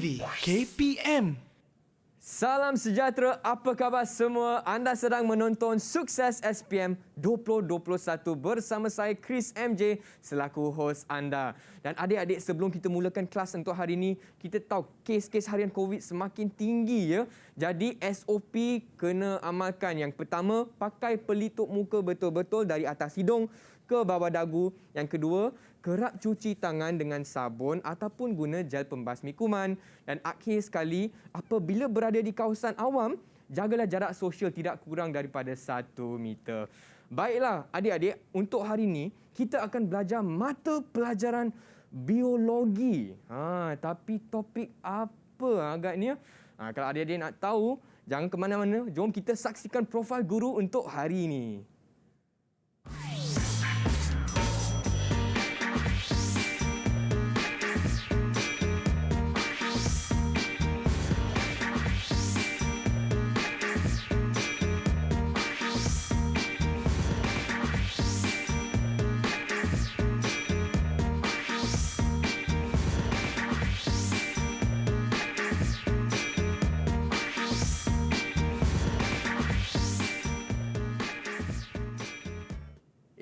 TV KPM. Salam sejahtera, apa khabar semua? Anda sedang menonton Sukses SPM 2021 bersama saya Chris MJ selaku hos anda. Dan adik-adik, sebelum kita mulakan kelas untuk hari ini, kita tahu kes-kes harian COVID semakin tinggi ya. Jadi SOP kena amalkan. Yang pertama, pakai pelitup muka betul-betul dari atas hidung ke bawah dagu. Yang kedua, kerap cuci tangan dengan sabun ataupun guna gel pembasmi kuman. Dan akhir sekali, apabila berada di kawasan awam, jagalah jarak sosial tidak kurang daripada 1 meter. Baiklah adik-adik, untuk hari ini kita akan belajar mata pelajaran biologi. Tapi topik apa agaknya? Kalau adik-adik nak tahu, jangan ke mana-mana. Jom kita saksikan profil guru untuk hari ini.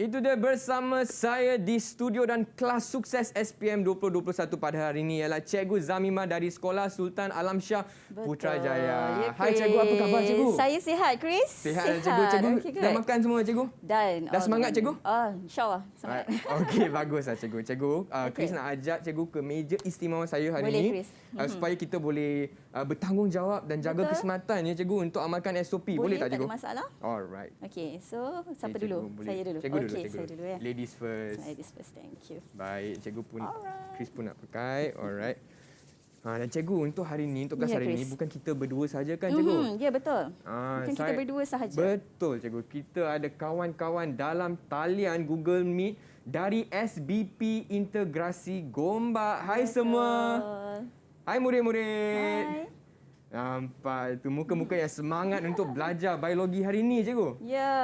Itu dia bersama saya di studio dan kelas Sukses SPM 2021 pada hari ini ialah Cikgu Zamimah dari Sekolah Sultan Alamsyah Putrajaya. Ya, Hai Cikgu, apa khabar Cikgu? Saya sihat, Chris. Sihat Cikgu. Cikgu Okay, dah makan semua Cikgu? Dah semangat Cikgu? InsyaAllah semangat. Okey, baguslah Cikgu. Cikgu, Chris nak ajak Cikgu ke meja istimewa saya hari Boleh, ini. Chris. Supaya kita boleh bertanggungjawab dan jaga keselamatan ya Cikgu untuk amalkan SOP. Boleh tak Cikgu? Tak ada masalah. Alright. Okey, so siapa Cikgu, dulu? boleh. Saya dulu. Cikgu dulu. Okey, Cikgu. saya dulu ya. Ladies first. Ladies first, thank you. Baik, Cikgu pun, Alright. Chris pun nak pakai. Alright. Dan Cikgu, untuk hari ini, untuk kelas Ya, hari ini, Chris. bukan kita berdua saja kan Cikgu? Ya, betul. Bukan kita berdua sahaja. Betul Cikgu. Kita ada kawan-kawan dalam talian Google Meet dari SBP Integrasi Gombak. Hai semua. Hai murid-murid. Hai. Nampak itu muka-muka yang semangat untuk belajar biologi hari ini Cikgu. Ya.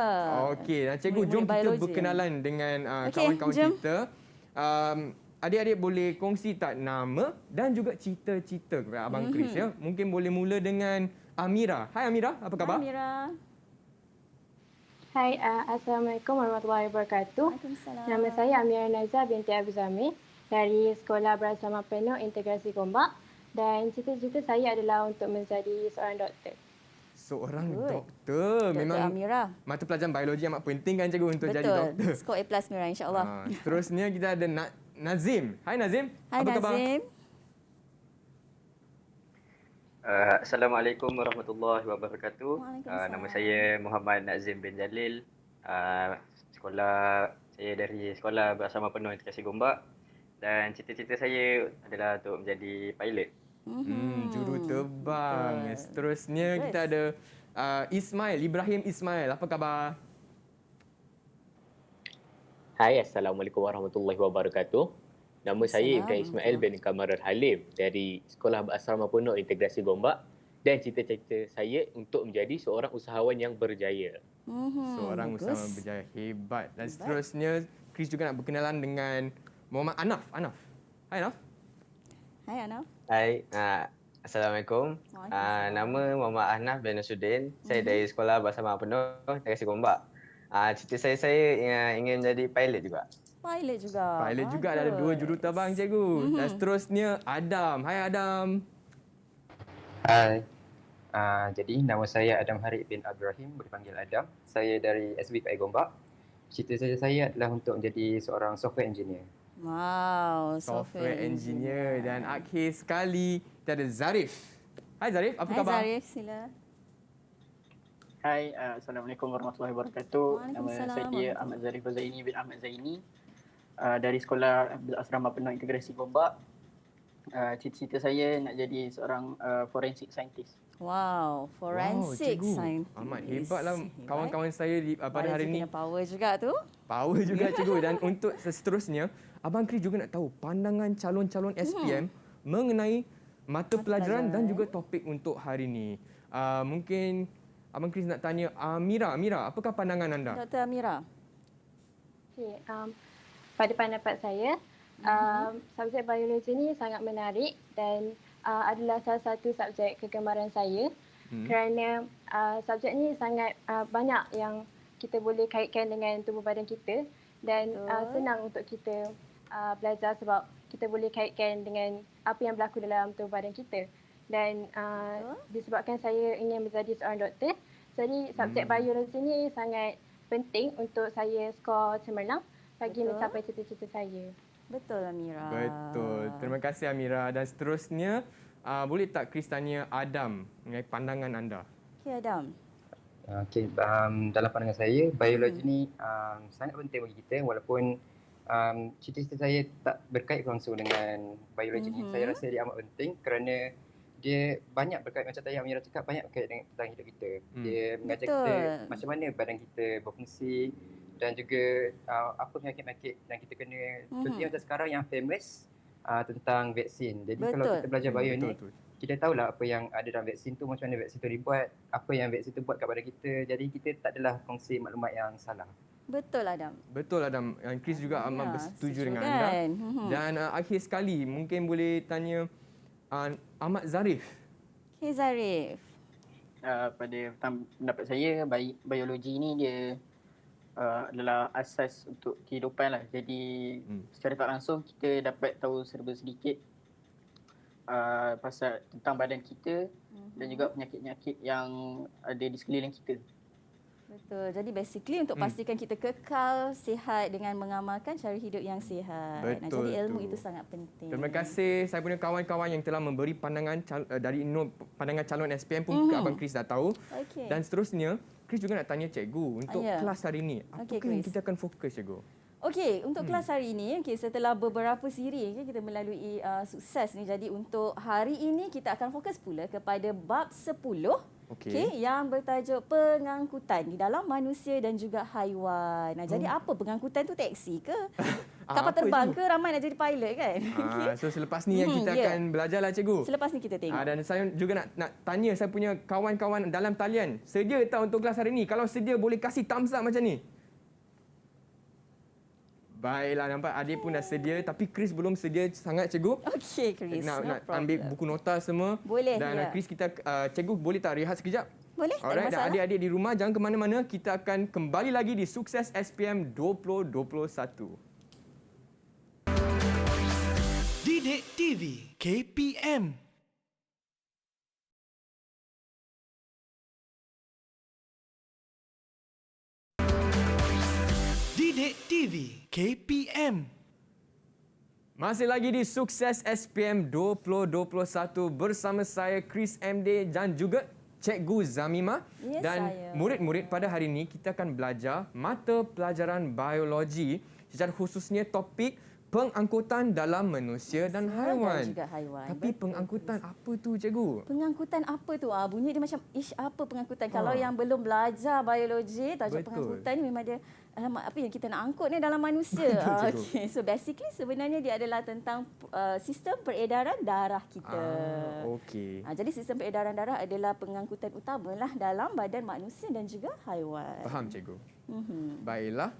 Okey, Cikgu, Murid-murid jom kita biologi. berkenalan dengan Okey, kawan-kawan jom. kita. Adik-adik boleh kongsi tak nama dan juga cita-cita kepada Abang Chris ya. Mungkin boleh mula dengan Amira. Hai Amira, apa khabar? Hai, Mira. Hai, Assalamualaikum warahmatullahi wabarakatuh. Waalaikumsalam. Nama saya Amira Nazar binti Abu Zamir dari Sekolah Bersama Penuh Integrasi Gombak dan cita-cita saya adalah untuk menjadi seorang doktor. Seorang Good. doktor. Memang Amira. mata pelajaran biologi amat penting kan Cikgu untuk jadi Betul. doktor. Skor A+ Mira, insyaAllah. Seterusnya kita ada Nazim. Hai Nazim. Hai, apa khabar? Nazim. Assalamualaikum warahmatullahi wabarakatuh. Waalaikumsalam. Nama saya Muhammad Nazim bin Jalil. Sekolah saya dari Sekolah Bersama Penuh Integrasi Gombak dan cita-cita saya adalah untuk menjadi pilot. Juruterbang. Betul. Seterusnya Bagus. kita ada Ibrahim Ismail. Apa khabar? Hai, Assalamualaikum warahmatullahi wabarakatuh. Nama saya Ibrahim Ismail bin Kamarul Halim dari Sekolah Berasrama Penuh Integrasi Gombak dan cita-cita saya untuk menjadi seorang usahawan yang berjaya. Seorang usahawan berjaya hebat. Dan seterusnya Chris juga nak berkenalan dengan Muhammad Anaf. Hai Anaf. Hai, Anaf. Hai, Assalamualaikum. Waalaikumsalam. Nama Muhammad Ahnaf bin Nasuddin. Saya dari Sekolah Bersama Penuh Integrasi Gombak. Cita saya ingin menjadi pilot juga. Pilot juga. Pilot juga ada 2 juruterbang Cikgu. Dan seterusnya Adam. Hai Adam. Hai. Jadi nama saya Adam Harith bin Abdurrahim, dipanggil Adam. Saya dari SBPI Gombak. Cita-cita saya adalah untuk menjadi seorang software engineer. Wow, Software engineer. Dan akhir sekali kita ada Zarif. Hai Zarif, apa Hai, khabar? Zarif, sila. Hai, Assalamualaikum warahmatullahi wabarakatuh. Nama Waalaikumsalam. saya Ahmad Zarif Zaini bin Ahmad Zaini dari Sekolah Asrama Penuh Integrasi Gombak. Cita-cita saya nak jadi seorang forensic scientist. Wow, forensic Cikgu. science. Amat hebatlah kawan-kawan saya pada hari ini. Power juga tu. Power juga Cikgu. Dan untuk seterusnya, Abang Chris juga nak tahu pandangan calon-calon SPM mengenai mata pelajaran dan juga topik untuk hari ini. Mungkin Abang Chris nak tanya Amira. Amira, apakah pandangan anda? Dr. Amira. Okay, pada pendapat saya, subjek biologi ni sangat menarik dan adalah salah satu subjek kegemaran saya kerana subjek ni sangat banyak yang kita boleh kaitkan dengan tubuh badan kita dan senang untuk kita belajar sebab kita boleh kaitkan dengan apa yang berlaku dalam tubuh badan kita. Dan disebabkan saya ingin menjadi seorang doktor, jadi subjek biologi ni sangat penting untuk saya skor cemerlang bagi mencapai cita-cita saya. Betul Amira. Betul. Terima kasih Amira. Dan seterusnya, boleh tak Chris tanya Adam mengenai pandangan anda? Okey Adam. Okey, dalam pandangan saya, biologi ni sangat penting bagi kita walaupun cita-cita saya tak berkait langsung dengan biologi ni. Saya rasa dia amat penting kerana dia banyak berkait, macam tadi Amira cakap, banyak berkait dengan tentang hidup kita. Dia mengajar kita macam mana badan kita berfungsi dan juga apa penyakit-penyakit yang kita kena. Contohnya macam sekarang yang famous tentang vaksin. Jadi kalau kita belajar bio ni, kita tahulah apa yang ada dalam vaksin tu, macam mana vaksin tu dibuat, apa yang vaksin tu buat kat badan kita. Jadi kita tak adalah kongsi maklumat yang salah. Betul Adam. Betul Adam. Chris juga amat bersetuju dengan kan? anda. Dan akhir sekali, mungkin boleh tanya Ahmad Zarif. Okey Zarif. Pada pendapat saya, biologi ni dia adalah asas untuk kehidupan lah. Jadi secara tak langsung kita dapat tahu serba sedikit pasal tentang badan kita dan juga penyakit-penyakit yang ada di sekeliling kita. Betul. Jadi basically untuk pastikan kita kekal sihat dengan mengamalkan cara hidup yang sihat. Betul. Jadi ilmu itu sangat penting. Terima kasih saya punya kawan-kawan yang telah memberi pandangan dari pandangan calon SPM pun Abang Chris dah tahu. Okey. Dan seterusnya, Chris juga nak tanya cikgu untuk kelas hari ini. Apakah yang Chris, kita akan fokus cikgu? Okey, untuk kelas hari ini, setelah beberapa siri kita melalui sukses ni. Jadi untuk hari ini kita akan fokus pula kepada bab 10. Okey, yang bertajuk pengangkutan di dalam manusia dan juga haiwan. Jadi apa pengangkutan tu, taksi ke? Kapal terbang ke? Ramai nak jadi pilot kan? So selepas ni yang kita akan belajarlah cikgu. Selepas ni kita tengok. Dan saya juga nak tanya saya punya kawan-kawan dalam talian. Sedia tak untuk kelas hari ini? Kalau sedia boleh kasih thumbs up macam ni. Baiklah, nampak adik pun dah sedia tapi Chris belum sedia sangat cikgu. Okey Chris. Nak ambil buku nota semua. Boleh. Dan Chris kita cikgu boleh tak rehat sekejap? Boleh, tak ada Alright, dan masalah. adik-adik di rumah jangan ke mana-mana, kita akan kembali lagi di Sukses SPM 2021. Didik TV KPM. Didik TV KPM. Masih lagi di Sukses SPM 2021 bersama saya Chris MD dan juga Cikgu Zamimah. Ya, dan saya. murid-murid pada hari ini kita akan belajar mata pelajaran biologi, secara khususnya topik pengangkutan dalam manusia dan haiwan. Dan juga haiwan. Tapi Betul, pengangkutan apa tu cikgu? Pengangkutan apa tu? Bunyi dia macam apa pengangkutan? Kalau yang belum belajar biologi, tajuk pengangkutan ni memang dia apa yang kita nak angkut ni dalam manusia. Okey. So basically sebenarnya dia adalah tentang sistem peredaran darah kita. Okey. Jadi sistem peredaran darah adalah pengangkutan utamalah dalam badan manusia dan juga haiwan. Faham cikgu. Baiklah.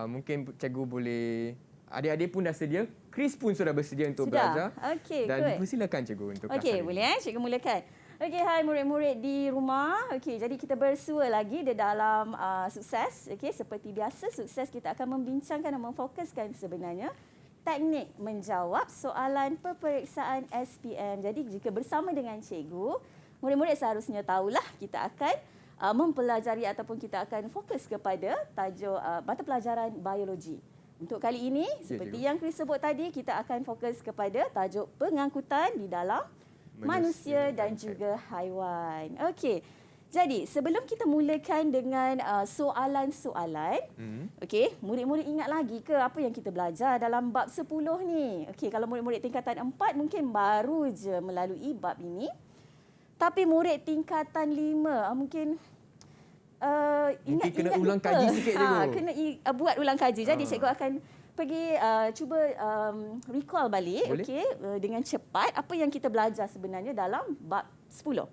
Mungkin cikgu boleh, adik-adik pun dah sedia. Chris pun sudah bersedia untuk belajar. Okey, dan persilakan cikgu untuk kelas Okey, hari boleh cikgu mulakan. Okey, hai murid-murid di rumah. Okey, jadi kita bersua lagi di dalam sukses. Okey, seperti biasa sukses kita akan membincangkan dan memfokuskan sebenarnya teknik menjawab soalan peperiksaan SPM. Jadi jika bersama dengan cikgu, murid-murid seharusnya tahulah kita akan mempelajari ataupun kita akan fokus kepada tajuk mata pelajaran biologi. Untuk kali ini, seperti yang Chris sebut tadi, kita akan fokus kepada tajuk pengangkutan di dalam manusia dan juga haiwan. Okey. Jadi, sebelum kita mulakan dengan soalan-soalan, okey, murid-murid ingat lagi ke apa yang kita belajar dalam bab 10 ni? Okey, kalau murid-murid tingkatan 4 mungkin baru je melalui bab ini. Tapi murid tingkatan 5 mungkin mungkin kena ulang kaji sikit cikgu. Kena buat ulang kaji. Jadi cikgu akan pergi cuba recall balik dengan cepat apa yang kita belajar sebenarnya dalam bab 10.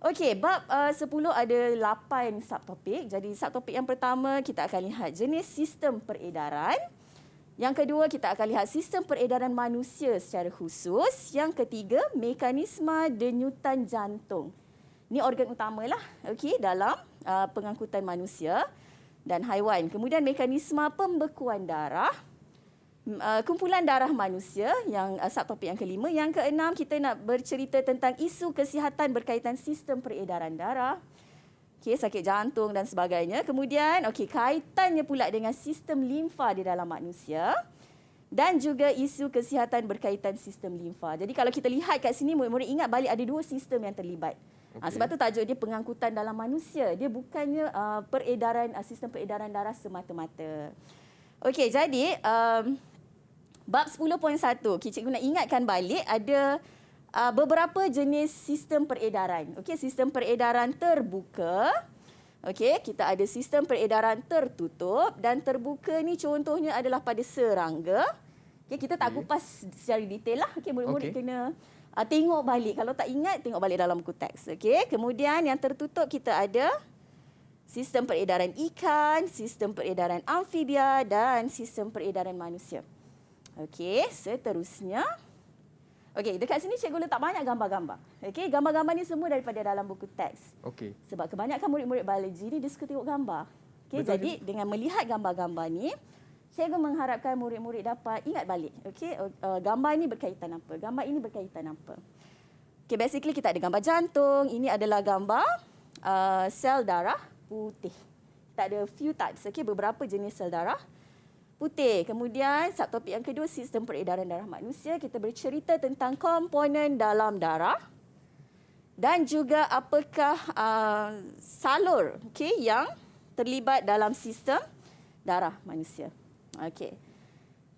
Okey, bab 10 ada 8 subtopik. Jadi subtopik yang pertama kita akan lihat jenis sistem peredaran. Yang kedua, kita akan lihat sistem peredaran manusia secara khusus. Yang ketiga, mekanisme denyutan jantung. Ini organ utamalah dalam pengangkutan manusia dan haiwan. Kemudian mekanisme pembekuan darah, kumpulan darah manusia yang subtopik yang kelima. Yang keenam, kita nak bercerita tentang isu kesihatan berkaitan sistem peredaran darah. Sakit jantung dan sebagainya. Kemudian, kaitannya pula dengan sistem limfa di dalam manusia dan juga isu kesihatan berkaitan sistem limfa. Jadi kalau kita lihat kat sini, murid-murid ingat balik ada dua sistem yang terlibat. Sebab tu tajuk dia pengangkutan dalam manusia. Dia bukannya sistem peredaran darah semata-mata. Okey, jadi bab 10.1, cikgu nak ingatkan balik ada beberapa jenis sistem peredaran. Sistem peredaran terbuka. Kita ada sistem peredaran tertutup dan terbuka ni contohnya adalah pada serangga. Kita tak kupas secara detail lah. Murid-murid kena tengok balik. Kalau tak ingat, tengok balik dalam buku teks. Kemudian yang tertutup kita ada sistem peredaran ikan, sistem peredaran amfibia dan sistem peredaran manusia. Seterusnya. Dekat sini cikgu letak banyak gambar-gambar. Gambar-gambar ni semua daripada dalam buku teks. Sebab kebanyakan murid-murid biologi ni dia suka tengok gambar. Jadi dengan melihat gambar-gambar ni, cikgu mengharapkan murid-murid dapat ingat balik. Gambar ni berkaitan apa? Gambar ini berkaitan apa? Basically kita ada gambar jantung. Ini adalah gambar sel darah putih. Kita ada few types. Beberapa jenis sel darah putih. Kemudian subtopik yang kedua, sistem peredaran darah manusia. Kita bercerita tentang komponen dalam darah dan juga apakah salur yang terlibat dalam sistem darah manusia.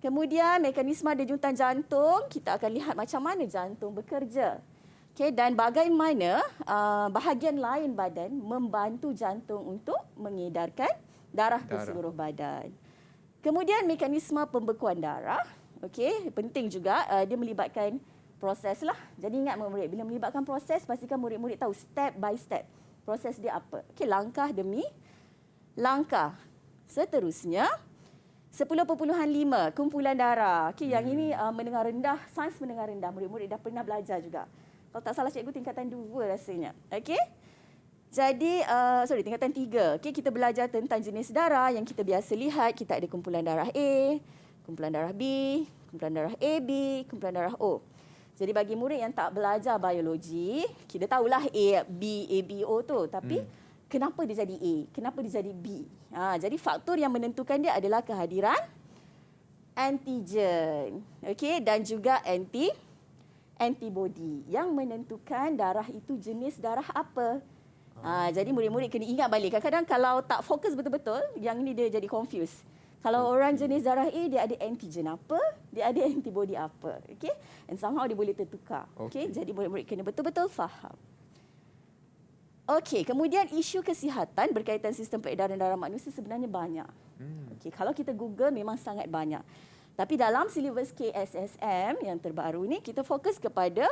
Kemudian mekanisme denyutan jantung, kita akan lihat macam mana jantung bekerja. Dan bagaimana bahagian lain badan membantu jantung untuk mengedarkan darah ke seluruh badan. Kemudian mekanisme pembekuan darah, penting juga dia melibatkan proses lah. Jadi ingat murid-murid, bila melibatkan proses, pastikan murid-murid tahu step by step proses dia apa. Langkah demi langkah. Seterusnya, 10.5 kumpulan darah. Yang ini mendengar rendah, sains mendengar rendah. Murid-murid dah pernah belajar juga. Kalau tak salah cikgu tingkatan 2 rasanya. Jadi, tingkatan 3. Kita belajar tentang jenis darah yang kita biasa lihat. Kita ada kumpulan darah A, kumpulan darah B, kumpulan darah AB, kumpulan darah O. Jadi bagi murid yang tak belajar biologi, kita tahulah A, B, O tu. Tapi kenapa dia jadi A? Kenapa dia jadi B? Jadi faktor yang menentukan dia adalah kehadiran antigen. Dan juga antibody yang menentukan darah itu jenis darah apa. Jadi murid-murid kena ingat balik. Kadang-kadang kalau tak fokus betul-betul, yang ini dia jadi confused. Kalau orang jenis darah A, dia ada antigen apa, dia ada antibody apa. And somehow dia boleh tertukar. Jadi murid-murid kena betul-betul faham. Kemudian isu kesihatan berkaitan sistem peredaran darah manusia sebenarnya banyak. Kalau kita Google memang sangat banyak. Tapi dalam silibus KSSM yang terbaru ni, kita fokus kepada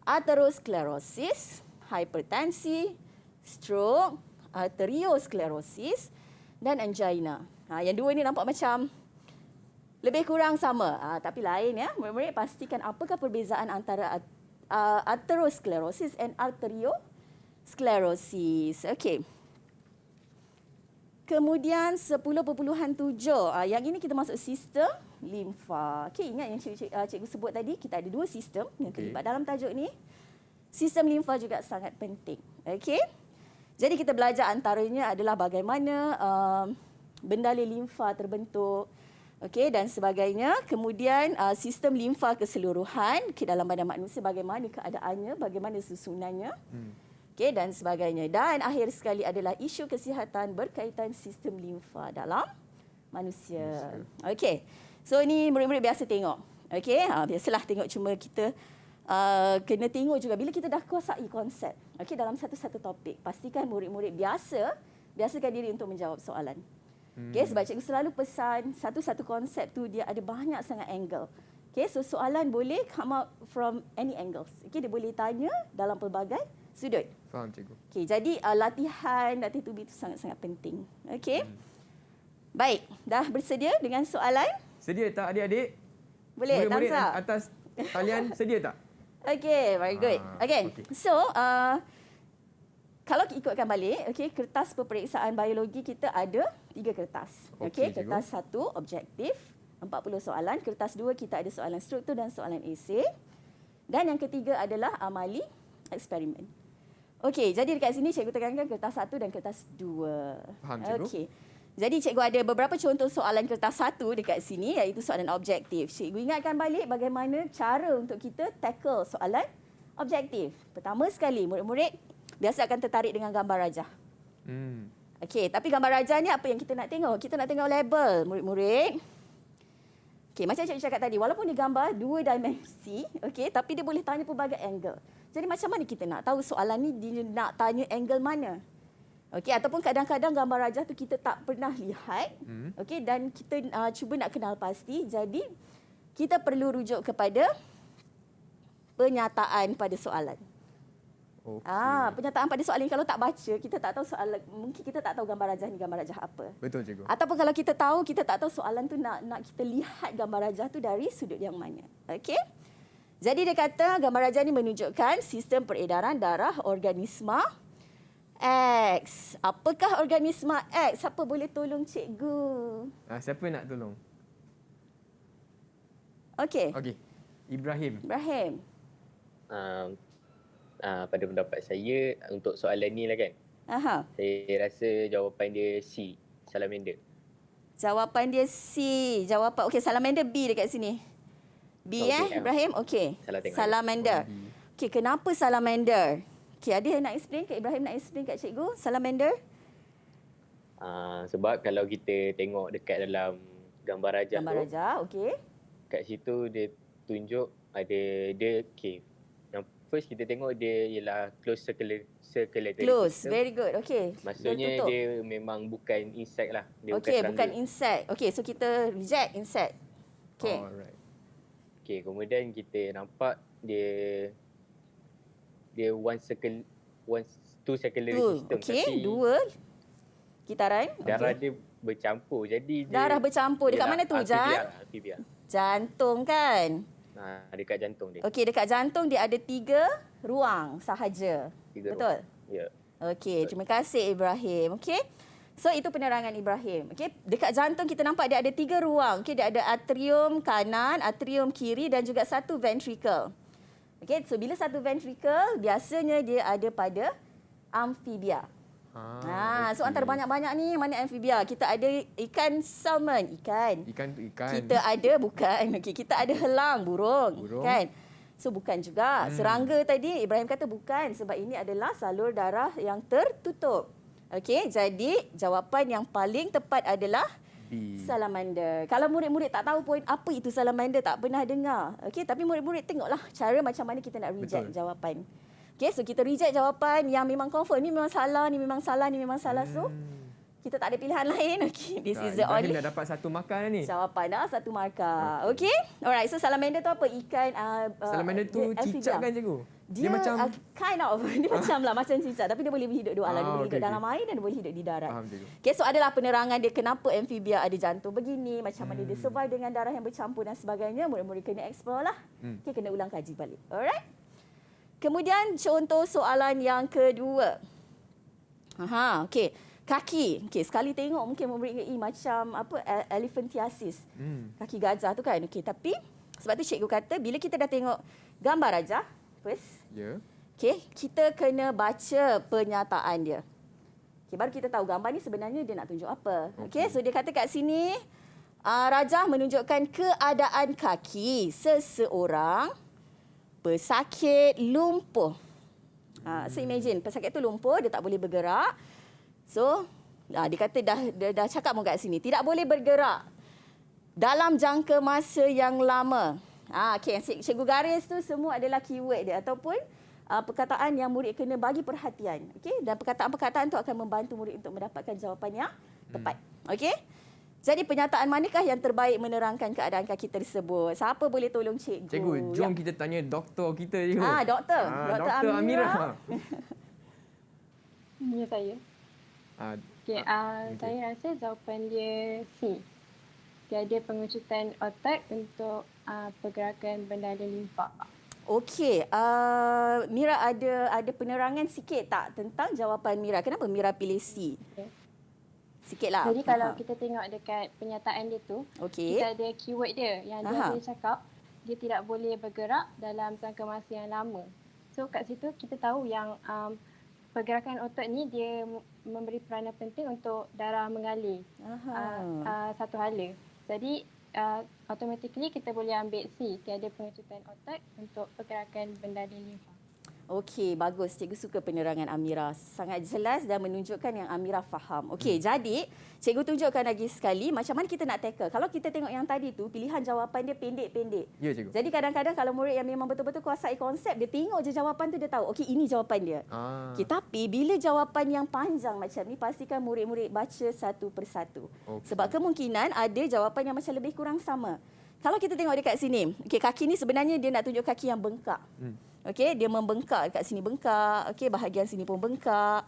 aterosklerosis, hipertensi, stroke, arteriosklerosis dan angina. Yang dua ni nampak macam lebih kurang sama. Tapi lain ya. Murid-murid pastikan apakah perbezaan antara aterosklerosis dan arteriosklerosis. Kemudian 10.7. Yang ini kita masuk sistem limfa. Ingat yang cikgu sebut tadi, kita ada dua sistem yang terlibat dalam tajuk ni. Sistem limfa juga sangat penting. Jadi kita belajar antaranya adalah bagaimana bendalur limfa terbentuk, dan sebagainya. Kemudian sistem limfa keseluruhan dalam badan manusia, bagaimana keadaannya, bagaimana susunannya, dan sebagainya. Dan akhir sekali adalah isu kesihatan berkaitan sistem limfa dalam manusia. So ini murid-murid biasa tengok. Biasalah tengok, cuma kita kena tengok juga bila kita dah kuasai konsep dalam satu-satu topik. Pastikan murid-murid biasakan diri untuk menjawab soalan. Sebab cikgu selalu pesan satu-satu konsep tu dia ada banyak sangat angle. So soalan boleh come out from any angles. Dia boleh tanya dalam pelbagai sudut. Faham cikgu. Jadi latihan latih tubi itu sangat-sangat penting. Baik, dah bersedia dengan soalan? Sedia tak adik-adik? Boleh, Murid-murid thumbs up. atas talian sedia tak? Okay, very good. Okay, okey. so kalau ikutkan balik, okay, kertas peperiksaan biologi kita ada 3 kertas. Okey, Okay, kertas 1 objektif, 40 soalan. Kertas 2 kita ada soalan struktur dan soalan esei. Dan yang ketiga adalah amali eksperimen. Okey, jadi dekat sini cikgu tekankan kertas 1 dan kertas 2. Faham, cikgu. Okey. Jadi cikgu ada beberapa contoh soalan kertas 1 dekat sini iaitu soalan objektif. Cikgu ingatkan balik bagaimana cara untuk kita tackle soalan objektif. Pertama sekali, murid-murid biasa akan tertarik dengan gambar rajah. Okey, tapi gambar rajah ni apa yang kita nak tengok? Kita nak tengok label murid-murid. Okey, macam cikgu cakap tadi, walaupun dia gambar 2 dimensi, okey, tapi dia boleh tanya pelbagai angle. Jadi macam mana kita nak tahu soalan ni dia nak tanya angle mana? Okey, ataupun kadang-kadang gambar rajah tu kita tak pernah lihat. Okey, dan kita cuba nak kenal pasti. Jadi kita perlu rujuk kepada penyataan pada soalan. Penyataan pada soalan ni kalau tak baca, kita tak tahu soalan, mungkin kita tak tahu gambar rajah ni gambar rajah apa. Betul, cikgu. Ataupun kalau kita tahu, kita tak tahu soalan tu nak kita lihat gambar rajah tu dari sudut yang mana. Okey? Jadi dia kata gambar rajah ni menunjukkan sistem peredaran darah organisma X. Apakah organisma X? Siapa boleh tolong cikgu? Siapa nak tolong? Okey. Okey. Ibrahim. Pada pendapat saya untuk soalan ni lah kan. Saya rasa jawapan dia C, salamander. Jawapan dia C. Okey, salamander B dekat sini. B Ibrahim? Okey. Salah tengok. Salamander. Okey, kenapa salamander? Okey, ada yang nak explain? Kak Ibrahim nak explain kat cikgu salamander? Sebab kalau kita tengok dekat dalam gambar rajah Gambar rajah, okey. kat situ dia tunjuk ada dia cave. Yang first kita tengok dia ialah close circulatory Close, system. very good. Okey. Maksudnya dia memang bukan insect lah. Dia Okey, bukan bukan serangga. insect. Okey, so kita reject insect. Okey. Alright. Okey, kemudian kita nampak dia two circulatory system. Okey, tapi 2 kitaran. darah dia bercampur. Jadi dia Darah bercampur. Dekat mana tu, Jan? Amphibia. Jantung kan? Dekat jantung dia. Okey, dekat jantung dia ada 3 ruang sahaja. 3 Betul? Ya. Okey, terima kasih Ibrahim. Okey. So itu penerangan Ibrahim. Okey, dekat jantung kita nampak dia ada 3 ruang. Okey, dia ada atrium kanan, atrium kiri dan juga 1 ventricle. Okey, so bila 1 ventricle biasanya dia ada pada amphibia. So antara banyak-banyak ni mana amphibia? Kita ada ikan salmon, ikan. Ikan tu ikan. Kita ada bukan. Okey, kita ada helang, burung. Kan? So bukan juga. Serangga tadi Ibrahim kata bukan sebab ini adalah salur darah yang tertutup. Okey, jadi jawapan yang paling tepat adalah B. salamander. Kalau murid-murid tak tahu pun apa itu salamander, tak pernah dengar. Okey, tapi murid-murid tengoklah cara macam mana kita nak reject jawapan. Okey, so kita reject jawapan yang memang confirm. Ni memang salah, ni memang salah, ni memang salah. So, kita tak ada pilihan lain. Okey, this is the only. Ibrahim dah dapat 1 markah dah ni. Jawapan dah 1 markah. Okey. Alright, so salamander tu apa? Ikan Salamander tu cicak kan, cikgu? Dia macam kind of dia macam lah macam cicak tapi dia boleh hidup 2 alam. Dia boleh hidup dalam air dan dia boleh hidup di darat. Faham, cikgu. Okey, so adalah penerangan dia kenapa amphibia ada jantung begini, macam mana dia survive dengan darah yang bercampur dan sebagainya. Murid-murid kena explore lah. Okey, kena ulang kaji balik. Alright. Kemudian contoh soalan yang kedua. Okey. Kaki. Okey, sekali tengok mungkin murid ingat macam apa elephantiasis. Kaki gajah tu kan. Okey, tapi sebab tu cikgu kata bila kita dah tengok gambar rajah first. Ya. Okey, kita kena baca pernyataan dia. Okey, baru kita tahu gambar ni sebenarnya dia nak tunjuk apa. Okey, so dia kata kat sini rajah menunjukkan keadaan kaki seseorang pesakit lumpuh. So imagine pesakit tu lumpuh, dia tak boleh bergerak. So dia kata dah cakap pun kat sini, tidak boleh bergerak dalam jangka masa yang lama. Okey, cikgu garis tu semua adalah keyword dia ataupun perkataan yang murid kena bagi perhatian. Okey, dan perkataan-perkataan tu akan membantu murid untuk mendapatkan jawapan yang tepat. Okey? Jadi pernyataan manakah yang terbaik menerangkan keadaan kaki tersebut? Siapa boleh tolong cikgu? Cikgu, jom kita tanya doktor kita, cikgu. Doktor. Doktor Amira. Ya, saya. Saya rasa jawapan dia C. tiada pengecutan otak untuk pergerakan benda limfa. Okey, Mira ada penerangan sikit tak tentang jawapan Mira? Kenapa Mira pilih C? Okay. Sikitlah. Jadi kalau kita tengok dekat pernyataan dia tu, Okey. kita ada keyword dia yang dia boleh cakap dia tidak boleh bergerak dalam jangka masa yang lama. So kat situ kita tahu yang pergerakan otot ni dia memberi peranan penting untuk darah mengalir satu hala. Jadi automatically kita boleh ambil C, tiada pengecutan otak untuk pergerakan benda di limfa. Okey, bagus. Cikgu suka penerangan Amira. Sangat jelas dan menunjukkan yang Amira faham. Okey, jadi cikgu tunjukkan lagi sekali macam mana kita nak tackle. Kalau kita tengok yang tadi tu, pilihan jawapan dia pendek-pendek. Ya, cikgu. Jadi kadang-kadang kalau murid yang memang betul-betul kuasai konsep, dia tengok je jawapan tu, dia tahu, okey, ini jawapan dia. Okay, tapi bila jawapan yang panjang macam ni, pastikan murid-murid baca satu persatu. Sebab kemungkinan ada jawapan yang macam lebih kurang sama. Kalau kita tengok dekat sini, okey, kaki ni sebenarnya dia nak tunjuk kaki yang bengkak. Okey, dia membengkak dekat sini bengkak. Okey, bahagian sini pun bengkak.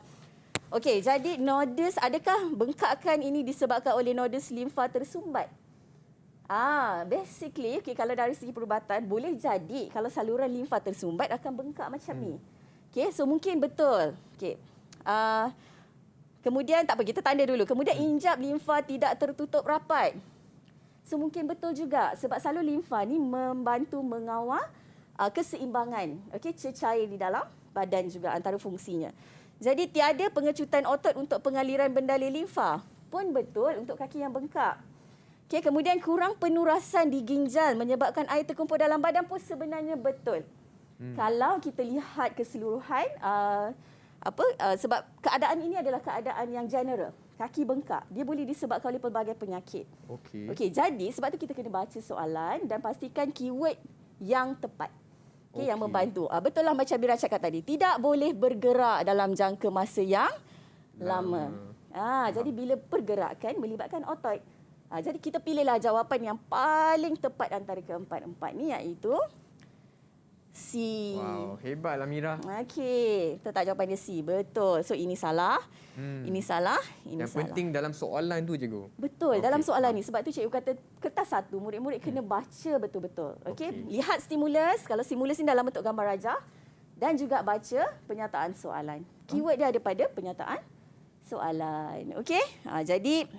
Okey, jadi nodus, adakah bengkakan ini disebabkan oleh nodus limfa tersumbat? Basically, okey, kalau dari segi perubatan boleh jadi kalau saluran limfa tersumbat akan bengkak macam ni. Okey, so mungkin betul. Okey. Kemudian tak apa, kita tanda dulu. Kemudian injap limfa tidak tertutup rapat. So mungkin betul juga sebab salur limfa ni membantu mengawal keseimbangan, okey, cecair di dalam badan juga antara fungsinya. Jadi tiada pengecutan otot untuk pengaliran benda limfa pun betul untuk kaki yang bengkak. Okey, kemudian kurang penurasan di ginjal menyebabkan air terkumpul dalam badan pun sebenarnya betul. Kalau kita lihat keseluruhan sebab keadaan ini adalah keadaan yang general. Kaki bengkak, dia boleh disebabkan oleh pelbagai penyakit. Okey, jadi sebab tu kita kena baca soalan dan pastikan keyword yang tepat. Okey, yang membantu. Betul lah macam Mira cakap tadi, tidak boleh bergerak dalam jangka masa yang lama. Jadi bila pergerakan melibatkan otot. Jadi kita pilihlah jawapan yang paling tepat antara keempat-empat ni, iaitu C. Wow, hebatlah Mira. Okey, tetap jawapan dia C. Betul. So ini salah. Ini salah, ini yang salah. penting dalam soalan tu, cikgu. Betul, dalam soalan ni. Sebab tu cikgu kata kertas satu, murid-murid kena baca betul-betul. Okey, lihat stimulus. Kalau stimulus ni dalam bentuk gambar rajah dan juga baca pernyataan soalan. Keyword dia ada pada pernyataan soalan. Okey? Jadi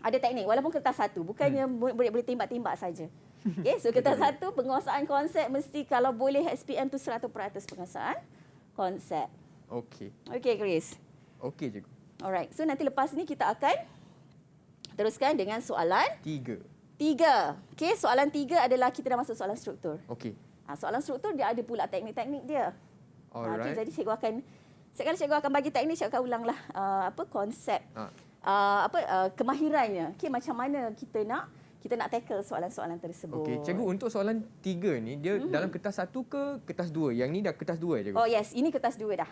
ada teknik walaupun kertas satu, bukannya murid boleh tembak-tembak saja. Okey, so kertas satu penguasaan konsep mesti kalau boleh SPM tu 100% penguasaan konsep. Okey. Okey, Chris. Okey, cikgu. Alright, so nanti lepas ni kita akan teruskan dengan soalan 3. Okey, soalan 3 adalah kita dah masuk soalan struktur. Okey. Soalan struktur dia ada pula teknik-teknik dia. Alright. Okey, jadi cikgu akan bagi teknik, cikgu akan ulanglah konsep kemahirannya. Okey, macam mana kita nak tackle soalan-soalan tersebut. Okey, cikgu, untuk soalan 3 ni dia dalam kertas 1 ke kertas 2? Yang ni dah kertas 2 cikgu. Oh yes, ini kertas 2 dah.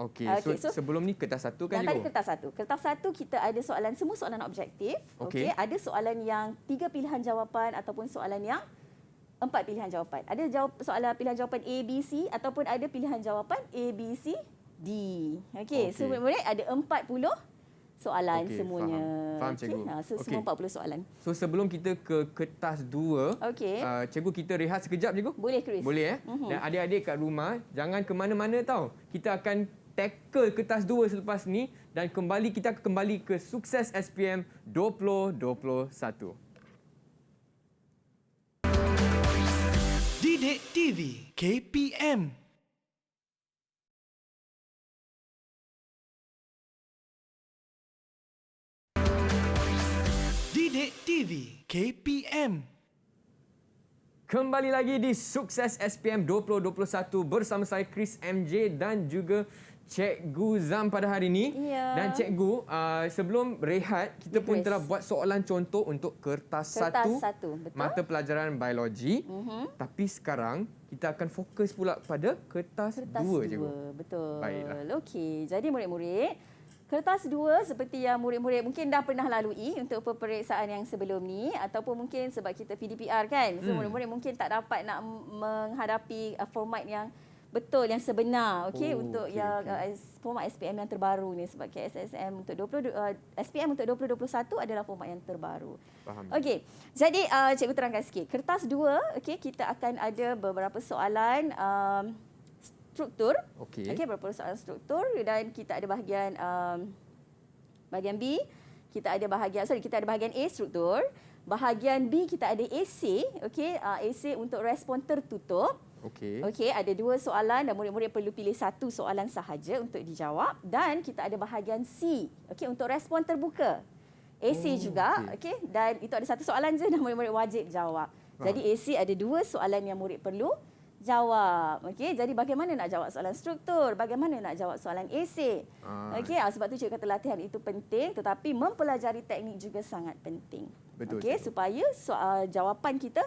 Okey, so sebelum ni kertas 1 kan, yang cikgu? tadi kertas 1. Kertas 1 kita ada soalan, semua soalan objektif. Okey, ada soalan yang 3 pilihan jawapan ataupun soalan yang 4 pilihan jawapan. Ada soalan pilihan jawapan A, B, C ataupun ada pilihan jawapan A, B, C, D. Okey, so murid-murid ada 40 soalan semuanya. Faham cikgu. Semua 40 soalan. So sebelum kita ke kertas 2, cikgu kita rehat sekejap, cikgu? Boleh, Chris. Boleh Dan adik-adik kat rumah jangan ke mana-mana tau. Kita akan tackle kertas 2 selepas ni dan kita akan kembali ke Sukses SPM 2021. Didik TV KPM. Didik TV KPM. Kembali lagi di Sukses SPM 2021 bersama saya Chris MJ dan juga Cikgu Zam pada hari ini. Ya. Dan cikgu, sebelum rehat, kita pun telah buat soalan contoh untuk kertas 1 mata pelajaran biologi. Tapi sekarang kita akan fokus pula pada kertas 2, cikgu. Betul. Baiklah. Okey, jadi murid-murid, kertas 2 seperti yang murid-murid mungkin dah pernah lalui untuk peperiksaan yang sebelum ni ataupun mungkin sebab kita PDPR kan. So murid-murid mungkin tak dapat nak menghadapi format yang Betul, yang sebenar. Okey, Oh, untuk okey, yang okey. format SPM yang terbaru ni sebab KSSM untuk SPM untuk 2021 adalah format yang terbaru. Faham. Okey. Jadi cikgu terangkan sikit. Kertas 2, okey, kita akan ada beberapa soalan struktur. Okey. Okey, beberapa soalan struktur dan kita ada bahagian B, kita ada bahagian A struktur. Bahagian B kita ada AC, okey, AC untuk respon tertutup. Okey. Okey, ada 2 soalan dan murid-murid perlu pilih 1 soalan sahaja untuk dijawab dan kita ada bahagian C, okey, untuk respon terbuka. AC juga, okey, dan itu ada 1 soalan je dan murid-murid wajib jawab. Jadi AC ada 2 soalan yang murid perlu jawab. Okey, jadi bagaimana nak jawab soalan struktur? Bagaimana nak jawab soalan AC? Okey, sebab tu cikgu kata latihan itu penting tetapi mempelajari teknik juga sangat penting. Betul, Okey, cikgu. supaya jawapan kita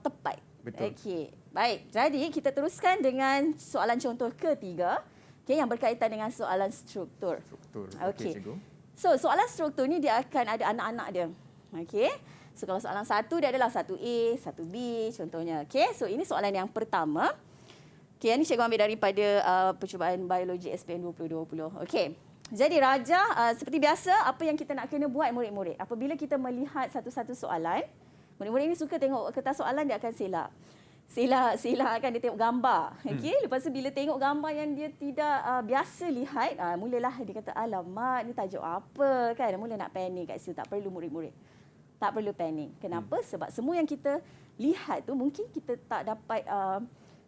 tepat. Betul. Okey, baik. Jadi kita teruskan dengan soalan contoh ketiga, okey, yang berkaitan dengan soalan struktur. Struktur. Okey. Cikgu. So, soalan struktur ni dia akan ada anak-anak dia. Okey. So, kalau soalan 1 dia adalah 1A, 1B contohnya. Okey. So, ini soalan yang pertama. Okey, yang ni cikgu ambil daripada percubaan biologi SPM 2020. Okey. Jadi Raja, seperti biasa apa yang kita nak kena buat murid-murid? Apabila kita melihat satu-satu soalan, murid-murid ini suka tengok kertas soalan dia akan selak. Selak kan dia tengok gambar. Okey, lepas tu bila tengok gambar yang dia tidak biasa lihat, mulalah dia kata alamak ni tajuk apa kan. Mula nak panik kat situ. Tak perlu murid-murid. Tak perlu panik. Kenapa? Sebab semua yang kita lihat tu mungkin kita tak dapat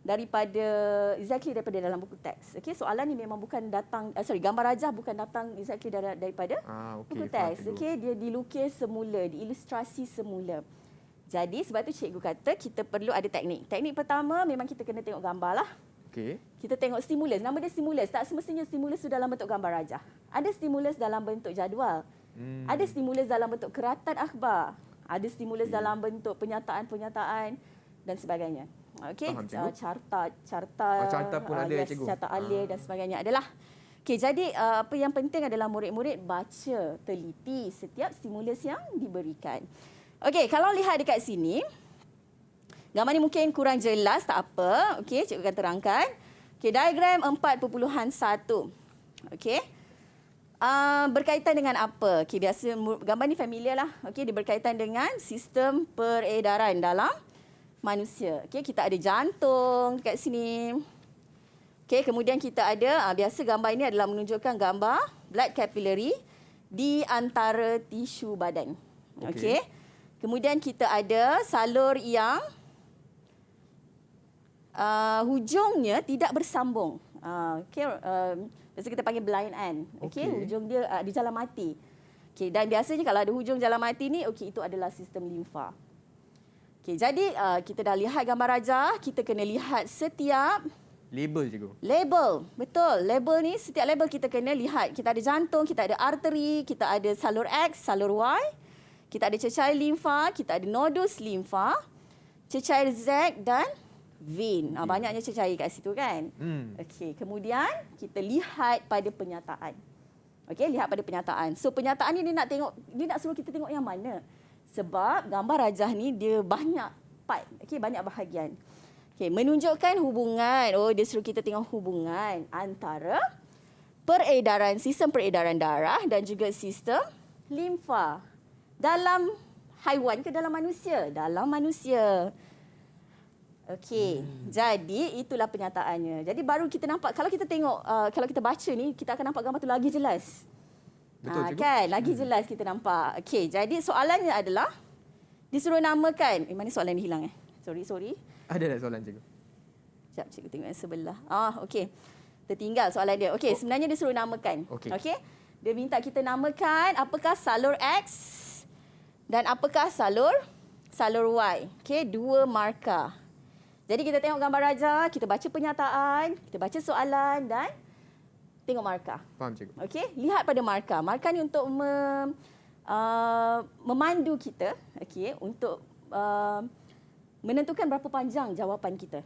daripada dalam buku teks. Okey, soalan ni memang bukan datang gambar rajah bukan datang exactly daripada buku teks. Okey, dia dilukis semula, diilustrasi semula. Jadi sebab tu cikgu kata kita perlu ada teknik. Teknik pertama memang kita kena tengok gambar lah. Okey. Kita tengok stimulus. Nama dia stimulus. Tak semestinya stimulus tu dalam bentuk gambar rajah. Ada stimulus dalam bentuk jadual. Ada stimulus dalam bentuk keratan akhbar. Ada stimulus dalam bentuk penyataan-penyataan dan sebagainya. Okey, Faham, cikgu. carta pun ada, cikgu. Carta alir dan sebagainya adalah. Okey, jadi apa yang penting adalah murid-murid baca teliti setiap stimulus yang diberikan. Okey, kalau lihat dekat sini, gambar ni mungkin kurang jelas, tak apa. Okey, cikgu akan terangkan. Okey, diagram 4.1. Okey. Berkaitan dengan apa? Okey, biasa gambar ni familiar lah. Okey, dia berkaitan dengan sistem peredaran dalam manusia. Okey, kita ada jantung dekat sini. Okey, kemudian kita ada biasa gambar ini adalah menunjukkan gambar blood capillary di antara tisu badan. Okey. Kemudian kita ada salur yang hujungnya tidak bersambung. Okey, biasa kita panggil blind end. Okey, hujung dia di jalan mati. Okey, dan biasanya kalau ada hujung jalan mati ni, okey, itu adalah sistem limfa. Okey, jadi kita dah lihat gambar rajah, kita kena lihat setiap Label, cikgu. label. Betul, label ni setiap label kita kena lihat. Kita ada jantung, kita ada arteri, kita ada salur X, salur Y. Kita ada cecair limfa, kita ada nodus limfa, cecair Z dan vein. Banyaknya cecair kat situ kan? Okey, kemudian kita lihat pada penyataan. Okey, lihat pada penyataan. So penyataan ni dia nak suruh kita tengok yang mana? Sebab gambar rajah ni dia banyak part, okey, banyak bahagian. Okey, menunjukkan hubungan. Oh, dia suruh kita tengok hubungan antara sistem peredaran darah dan juga sistem limfa. Dalam haiwan ke dalam manusia? Dalam manusia. Okey, jadi itulah penyataannya. Jadi baru kita nampak, kalau kita tengok, kalau kita baca ni, kita akan nampak gambar tu lagi jelas. Betul, cikgu. Kan? Lagi jelas kita nampak. Okey, jadi soalannya adalah, disuruh namakan. Mana soalan ni hilang Sorry. Ada tak soalan, cikgu? Sekejap, cikgu tengok yang sebelah. Okey. Tertinggal soalan dia. Okey, sebenarnya dia suruh namakan. Okey. Dia minta kita namakan apakah salur X dan apakah salur Y. Okey, 2 markah. Jadi kita tengok gambar rajah, kita baca penyataan, kita baca soalan dan tengok markah. Faham, cikgu. Okey, lihat pada markah. Markah ni untuk memandu kita, okey, untuk menentukan berapa panjang jawapan kita.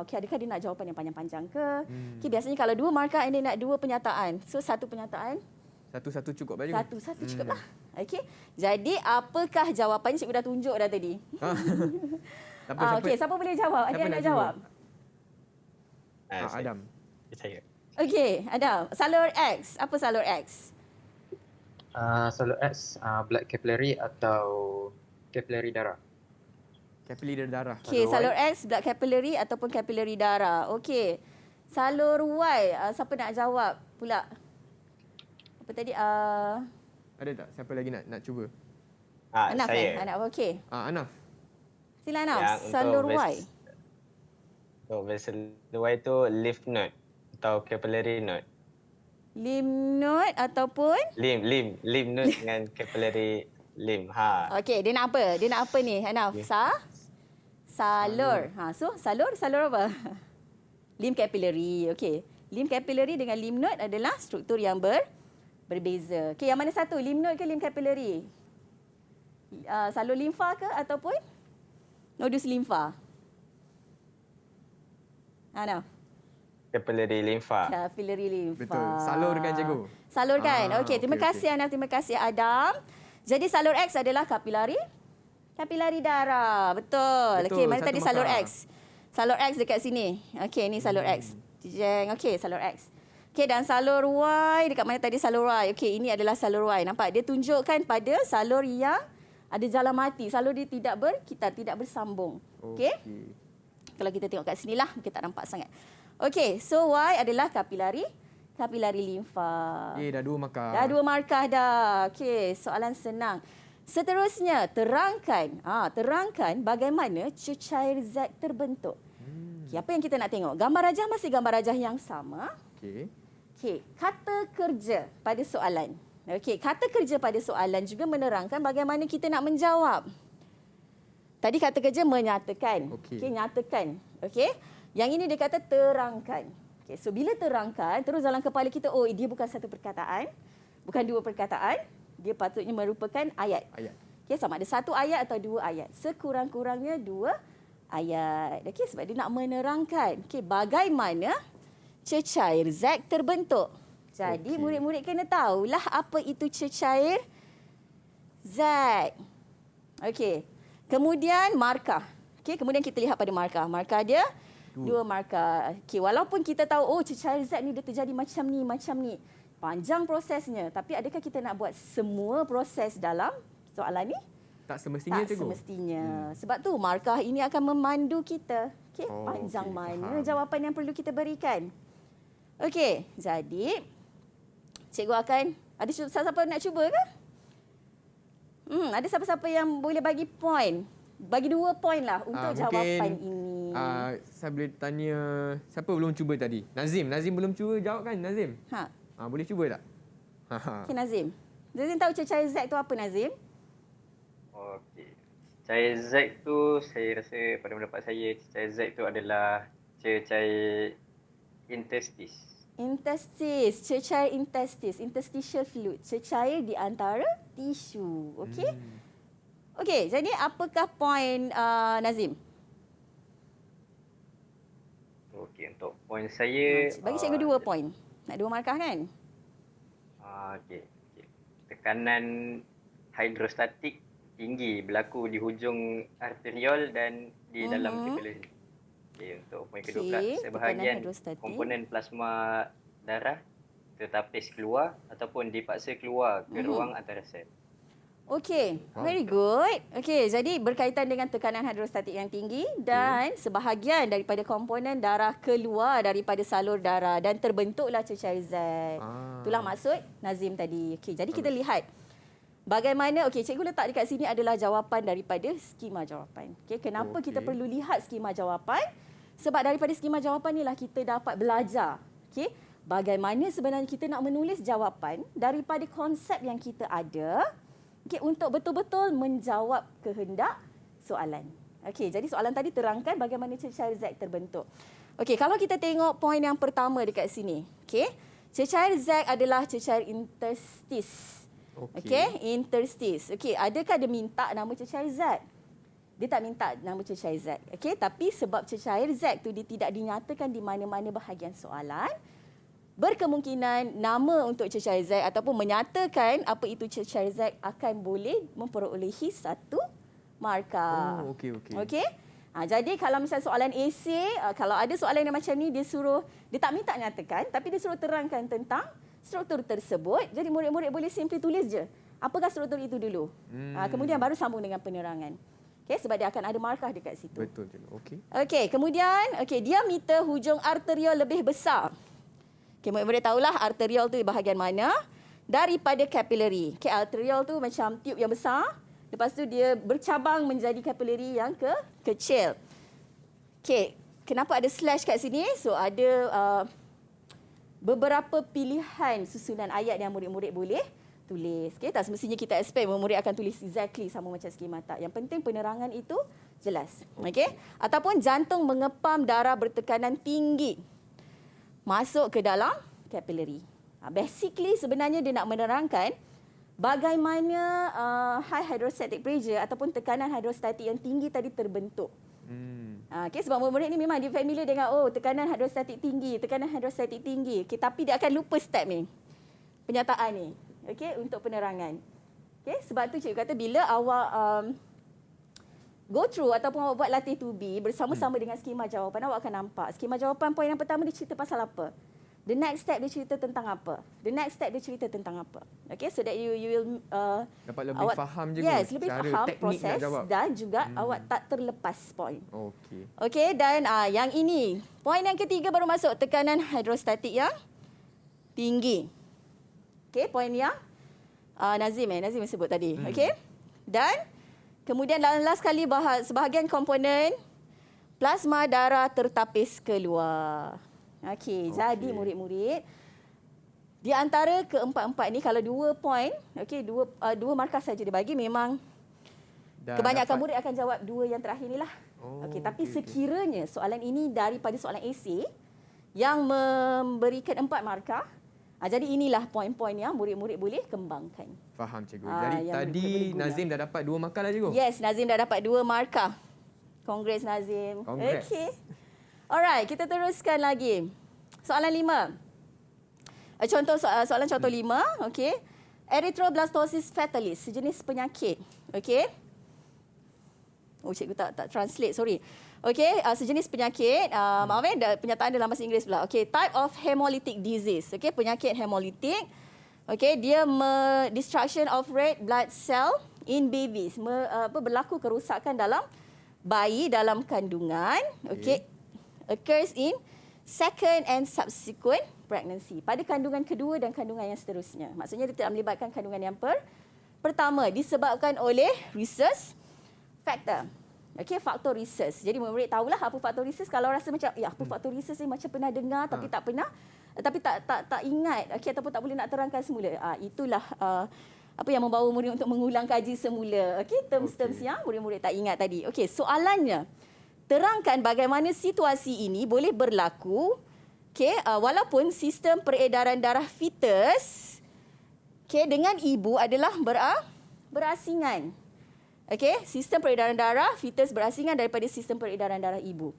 Okey, adakah dia nak jawapan yang panjang-panjang ke? Okey, biasanya kalau 2 markah dia nak 2 penyataan. So 1 penyataan. Satu-satu cukup tak, cikgu? Satu cukup lah. Okey. Jadi apakah jawapannya? Cikgu dah tunjuk dah tadi. Okey, siapa boleh jawab? Ada yang nak jawab? Adam. Saya. Okey, Adam. Salur X. Apa salur X? Salur X, blood capillary atau capillary darah. Capillary darah. Okey, salur X, blood capillary ataupun capillary darah. Okey. Salur Y, siapa nak jawab pula? Apa tadi? Ada tak? Siapa lagi nak cuba? Anaf Saya. Anaf, okey. Anaf. Sila Anaf. Yang Salur untuk Y. Untuk vessel Y tu lymph node atau capillary node. Lymph node ataupun? Lymph node dengan capillary lymph. Okey, dia nak apa? Dia nak apa ni, Anaf? Salur. So salur apa? Lymph capillary. Okey. Lymph capillary dengan lymph node adalah struktur yang berbeza. Okey, yang mana satu? Lymph node ke lymph capillary? Salur limfa ke ataupun nodus limfa? Anaf. Capillary lympha. Capillary limfa. Betul. Salur kan, cikgu? Salur kan? Okey, terima kasih Anaf, terima kasih Adam. Jadi salur X adalah kapilari darah. Betul. Okey, mana satu tadi salur markah. X? Salur X dekat sini. Okey, ni salur X. Jeng. Okey, salur X. Okey, dan salur Y dekat mana tadi salur Y? Okey, ini adalah salur Y. Nampak? Dia tunjukkan pada salur yang ada jalan mati. Salur dia tidak berkitar, tidak bersambung. Okey? Kalau kita tengok kat sini lah, kita tak nampak sangat. Okey, so Y adalah kapilari limfa. Dah 2 markah. Dah 2 markah dah. Okey, soalan senang. Seterusnya, terangkan bagaimana cecair Z terbentuk. Okey, apa yang kita nak tengok? Gambar rajah masih gambar rajah yang sama. Okey, kata kerja pada soalan. Okey, kata kerja pada soalan juga menerangkan bagaimana kita nak menjawab. Tadi kata kerja menyatakan. Okey, nyatakan. Okey. Yang ini dia kata terangkan. Okey, so bila terangkan, terus dalam kepala kita, oh dia bukan satu perkataan, bukan 2 perkataan, dia patutnya merupakan ayat. Okey, sama ada 1 ayat atau 2 ayat. Sekurang-kurangnya 2 ayat. Okey, sebab dia nak menerangkan bagaimana cecair Z terbentuk. Jadi murid-murid kena tahulah apa itu cecair Z. Okey. Kemudian markah. Okey, kemudian kita lihat pada markah. Markah dia 2 markah. Okey, walaupun kita tahu cecair Z ni dia terjadi macam ni. Panjang prosesnya, tapi adakah kita nak buat semua proses dalam soalan ni? Tak semestinya, cikgu. Tak semestinya. Sebab tu markah ini akan memandu kita. Okey, panjang mana jawapan yang perlu kita berikan. Okey, jadi cikgu akan ada siapa nak cuba ke? Ada siapa-siapa yang boleh bagi point? Bagi 2 point lah untuk jawapan ini. Saya boleh tanya, siapa belum cuba tadi? Nazim belum cuba jawab kan, Nazim? Boleh cuba tak? Okey, Nazim. Nazim tahu cecair Z tu apa, Nazim? Okey. Cecair Z tu saya rasa pada pendapat saya cecair Z tu adalah cecair intestis. Cecair intestis, interstitial fluid, cecair di antara tisu. Okey? Okey, jadi apakah poin Nazim? Okey, untuk poin saya bagi cikgu 2 poin. Nak 2 markah kan? Okey. Tekanan hidrostatik tinggi berlaku di hujung arteriol dan di dalam kapilari. Okey, untuk poin kedua pula, sebahagian komponen plasma darah tertapis keluar ataupun dipaksa keluar ke ruang antara sel. Okey, very good. Okey, jadi berkaitan dengan tekanan hidrostatik yang tinggi dan sebahagian daripada komponen darah keluar daripada salur darah dan terbentuklah cecair Z. Itulah maksud Nazim tadi. Okey, jadi kita lihat bagaimana, cikgu letak dekat sini adalah jawapan daripada skema jawapan. Okey, kenapa kita perlu lihat skema jawapan? Sebab daripada skema jawapan inilah kita dapat belajar. Okey, bagaimana sebenarnya kita nak menulis jawapan daripada konsep yang kita ada. Okey, untuk betul-betul menjawab kehendak soalan. Okey, jadi soalan tadi terangkan bagaimana cecair Z terbentuk. Okey, kalau kita tengok poin yang pertama dekat sini. Okey, cecair Z adalah cecair interstis. Okey, interstis. Okey, adakah dia minta nama cecair Z? Dia tak minta nama cecair Z. Okey, tapi sebab cecair Z tu dia tidak dinyatakan di mana-mana bahagian soalan, berkemungkinan nama untuk cecair Z ataupun menyatakan apa itu cecair Z akan boleh memperolehi 1 markah. Okey. Okey? Jadi kalau misalnya soalan esei, kalau ada soalan yang macam ni, dia tak minta nyatakan, tapi dia suruh terangkan tentang struktur tersebut. Jadi murid-murid boleh simply tulis je, apakah struktur itu dulu. Kemudian baru sambung dengan penerangan. Okay, sebab dia akan ada markah dekat situ. Betul. Okey. Okey, kemudian diameter hujung arteriol lebih besar. Okey, murid-murid tahulah arteriol tu di bahagian mana daripada capillary. Okey, arteriol tu macam tube yang besar. Lepas tu dia bercabang menjadi capillary yang kecil. Okey, kenapa ada slash kat sini? So ada beberapa pilihan susunan ayat yang murid-murid boleh tulis. Okey, tak semestinya kita expect murid akan tulis exactly sama macam skema tak. Yang penting penerangan itu jelas. Okey, ataupun jantung mengepam darah bertekanan tinggi masuk ke dalam capillary. Basically sebenarnya dia nak menerangkan bagaimana high hydrostatic pressure ataupun tekanan hidrostatik yang tinggi tadi terbentuk. Okay, sebab murid-murid ni memang dia familiar dengan tekanan hidrostatik tinggi, Okay, tapi dia akan lupa step ni, penyataan ni, okay, untuk penerangan. Okay, sebab tu cikgu kata bila awak go through ataupun awak buat latih 2B bersama-sama dengan skema jawapan, awak akan nampak skema jawapan poin yang pertama dia cerita pasal apa. The next step dia cerita tentang apa. The next step dia cerita tentang apa. Okay, so that you will dapat lebih faham juga. Yes, lebih cara faham teknik proses nak jawab. dan juga awak tak terlepas poin. Okey. Okey, dan yang ini, poin yang ketiga baru masuk tekanan hidrostatik yang tinggi. Okey, poin yang Nazim sebut tadi. Okey. Dan kemudian last kali sebahagian komponen plasma darah tertapis keluar. Okey, jadi murid-murid di antara keempat-empat ni kalau 2 poin, okey, dua markah saja dibagi, memang kebanyakan murid akan jawab 2 yang terakhir ni lah. Okey, tapi sekiranya soalan ini daripada soalan esei yang memberikan 4 markah, jadi inilah poin-poin yang murid-murid boleh kembangkan. Faham cikgu. Jadi tadi Nazim dah dapat 2 markah lah cikgu? Yes, Nazim dah dapat 2 markah. Congrats Nazim. Congrats. Okey. Alright, kita teruskan lagi. Soalan 5. Soalan contoh 5, okey. Erythroblastosis fetalis, sejenis penyakit. Okey. Cikgu tak translate, sorry. Okey, sejenis penyakit, maaf penyataan dalam bahasa Inggeris pula. Okey, type of hemolytic disease. Okey, penyakit hemolytik. Okey, dia destruction of red blood cell in babies. Berlaku kerusakan dalam bayi dalam kandungan. Okey. Occurs in second and subsequent pregnancy. Pada kandungan kedua dan kandungan yang seterusnya. Maksudnya dia tidak melibatkan kandungan yang pertama. Disebabkan oleh rhesus factor. Okey, faktor rhesus. Jadi murid tahulah apa faktor rhesus. Kalau rasa macam, apa faktor rhesus ni macam pernah dengar tapi tak pernah, tapi tak ingat, okey, ataupun tak boleh nak terangkan semula. Itulah apa yang membawa murid untuk mengulang kaji semula. Okey, terms-terms yang murid-murid tak ingat tadi. Okey, soalannya, terangkan bagaimana situasi ini boleh berlaku, walaupun sistem peredaran darah fetus dengan ibu adalah berasingan. Okey, sistem peredaran darah fetus berasingan daripada sistem peredaran darah ibu.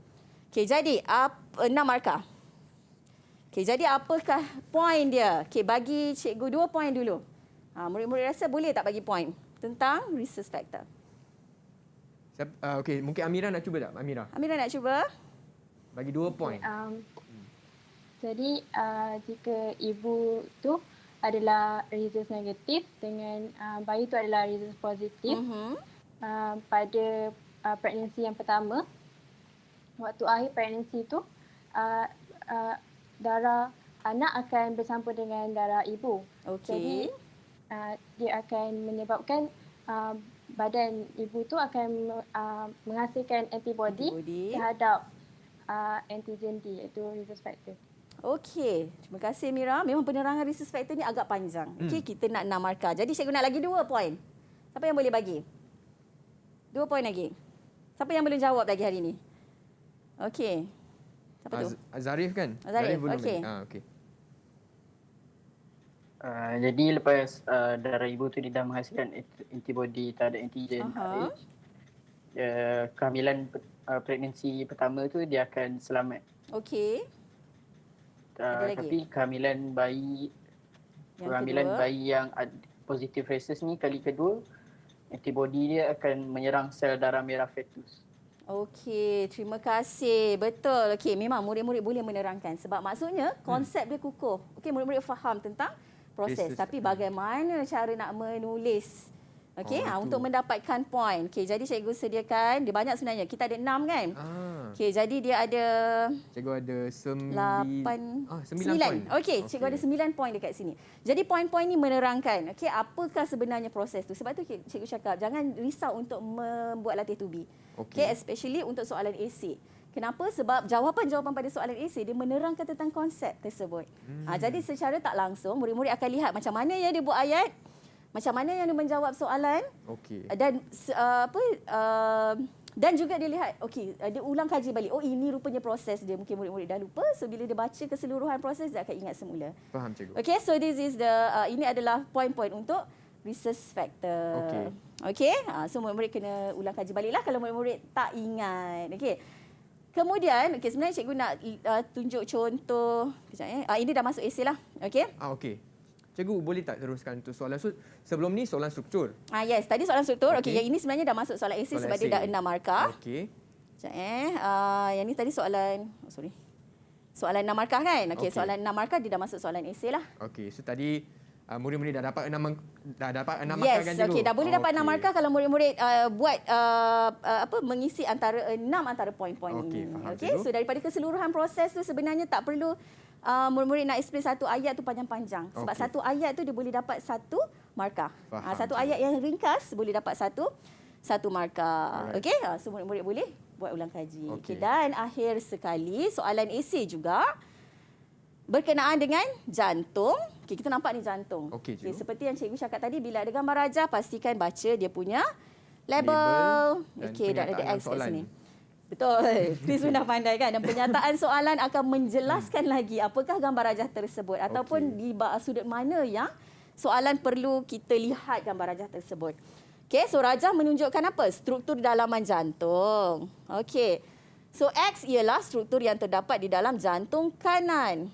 Okey, jadi 6 markah. Okey, jadi apakah poin dia? Okey, bagi cikgu 2 poin dulu. Murid-murid rasa boleh tak bagi poin tentang rhesus factor? Okey, mungkin Amira nak cuba tak? Amira nak cuba? Bagi 2 poin. Jadi jika ibu tu adalah rhesus negatif dengan bayi tu adalah rhesus positif, pada pregnancy yang pertama, waktu akhir pregnancy tu darah anak akan bercampur dengan darah ibu. Jadi dia akan menyebabkan badan ibu tu akan menghasilkan antibody terhadap antigen D, iaitu rhesus factor. Okey, terima kasih Mira. Memang penerangan rhesus factor ni agak panjang. Okey, kita nak 6 markah. Jadi cikgu nak lagi 2 poin. Siapa yang boleh bagi? 2 poin lagi. Siapa yang belum jawab lagi hari ni? Okey. Siapa tu? Zarif kan? Zarif, okey. Okey. Jadi lepas darah ibu tu dia dah menghasilkan antibody terhadap antigen Rh, kehamilan pregnancy pertama tu dia akan selamat. Okey. Tapi kehamilan bayi yang positif rhesus ni kali kedua, antibody dia akan menyerang sel darah merah fetus. Okey, terima kasih. Betul. Okey, memang murid-murid boleh menerangkan sebab maksudnya konsep dia kukuh. Okey, murid-murid faham tentang proses, tapi bagaimana cara nak menulis. Okey, untuk mendapatkan poin. Okey, jadi cikgu sediakan, dia banyak sebenarnya. Kita ada 6 kan? Okey, jadi dia ada Cikgu ada 9 poin. Okey, cikgu ada 9 poin dekat sini. Jadi poin-poin ni menerangkan, okey, apakah sebenarnya proses tu. Sebab tu cikgu cakap jangan risau untuk membuat latih to be. Okey, especially untuk soalan esei. Kenapa? Sebab jawapan-jawapan pada soalan esei dia menerangkan tentang konsep tersebut. Jadi secara tak langsung murid-murid akan lihat macam mana yang dia buat ayat, macam mana yang dia menjawab soalan. Dan dan juga dia lihat, okey, dia ulang kaji balik. Oh, ini rupanya proses dia. Mungkin murid-murid dah lupa. So, bila dia baca keseluruhan proses, dia akan ingat semula. Faham, cikgu. Okey, so this is the, ini adalah poin-poin untuk research factor. Okey, so murid-murid kena ulang kaji baliklah kalau murid-murid tak ingat. Okey. Kemudian, okey, sebenarnya cikgu nak tunjuk contoh. Kejap, ini dah masuk esei lah. Okey. Okey. Cikgu boleh tak teruskan untuk soalan sebelum ni soalan struktur? Yes, tadi soalan struktur. Okey, yang ini sebenarnya dah masuk soalan esei sebab dia dah 6 markah. Okey. Sekejap yang ni tadi soalan soalan 6 markah kan? Okey, soalan 6 markah dia dah masuk soalan esei lah. Okey, so tadi murid-murid dah dapat 6 markah kan cikgu? Okey, dah boleh dapat 6 markah kalau murid-murid buat mengisi antara 6 antara poin-poin ini. Okey, so daripada keseluruhan proses tu sebenarnya tak perlu murid-murid nak explain satu ayat tu panjang-panjang. Sebab satu ayat tu dia boleh dapat 1 markah. Satu ayat yang ringkas boleh dapat satu markah. Okey, so murid-murid boleh buat ulang kaji. Okey, dan akhir sekali soalan esei juga berkenaan dengan jantung. Okey, kita nampak ni jantung. Okey, seperti yang cikgu cakap tadi, bila ada gambar rajah pastikan baca dia punya label. Okey, dan ada X kat sini. Betul. Chris pun dah pandai kan. Dan penyataan soalan akan menjelaskan lagi apakah gambar rajah tersebut ataupun di sudut mana yang soalan perlu kita lihat gambar rajah tersebut. Okey, so rajah menunjukkan apa? Struktur dalaman jantung. Okey. So X ialah struktur yang terdapat di dalam jantung kanan.